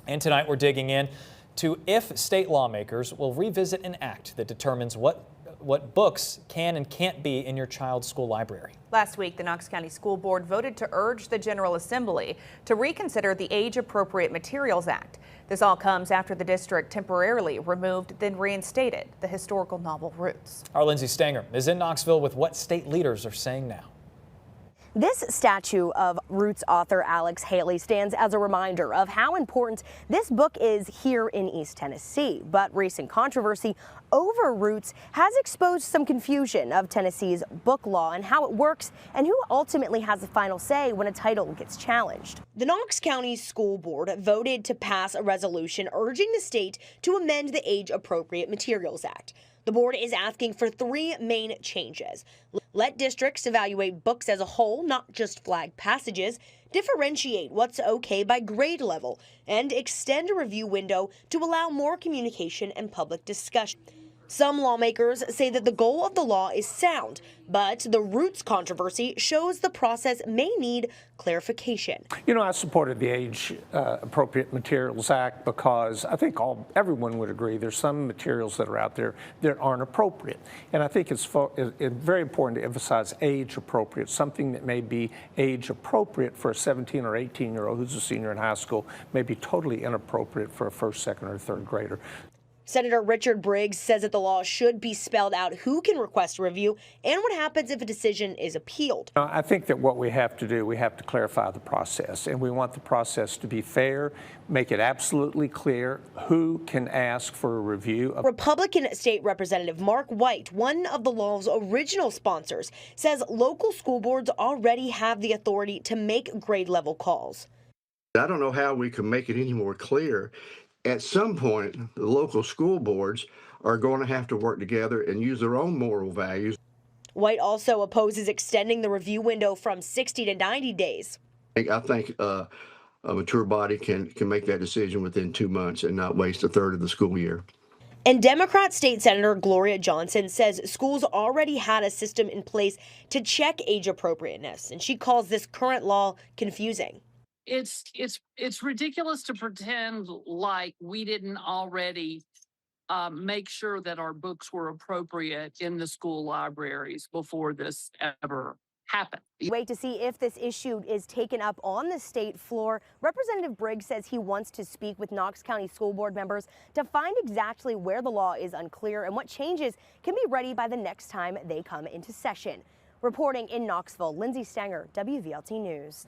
And tonight we're digging in to if state lawmakers will revisit an act that determines what books can and can't be in your child's school library. Last week, the Knox County School Board voted to urge the General Assembly to reconsider the Age-Appropriate Materials Act. This all comes after the district temporarily removed, then reinstated the historical novel Roots. Our Lindsay Stanger is in Knoxville with what state leaders are saying now. This statue of Roots author Alex Haley stands as a reminder of how important this book is here in East Tennessee. But recent controversy over Roots has exposed some confusion of Tennessee's book law and how it works and who ultimately has the final say when a title gets challenged. The Knox County School Board voted to pass a resolution urging the state to amend the Age-Appropriate Materials Act. The board is asking for three main changes. Let districts evaluate books as a whole, not just flag passages, differentiate what's okay by grade level, and extend a review window to allow more communication and public discussion. Some lawmakers say that the goal of the law is sound, but the Roots controversy shows the process may need clarification. You know, I supported the Age-Appropriate Materials Act because I think everyone would agree there's some materials that are out there that aren't appropriate. And I think it's very important to emphasize age-appropriate, something that may be age-appropriate for a 17 or 18-year-old who's a senior in high school may be totally inappropriate for a first, second, or third grader. Senator Richard Briggs says that the law should be spelled out who can request a review and what happens if a decision is appealed. I think that what we have to do, we have to clarify the process, and we want the process to be fair, make it absolutely clear who can ask for a review. Republican State Representative Mark White, one of the law's original sponsors, says local school boards already have the authority to make grade level calls. I don't know how we can make it any more clear. At some point, the local school boards are going to have to work together and use their own moral values. White also opposes extending the review window from 60 to 90 days. I think a mature body can make that decision within 2 months and not waste a third of the school year. And Democrat State Senator Gloria Johnson says schools already had a system in place to check age appropriateness, and she calls this current law confusing. It's ridiculous to pretend like we didn't already make sure that our books were appropriate in the school libraries before this ever happened. Wait to see if this issue is taken up on the state floor. Representative Briggs says he wants to speak with Knox County School Board members to find exactly where the law is unclear and what changes can be ready by the next time they come into session. Reporting in Knoxville, Lindsay Stanger, WVLT News.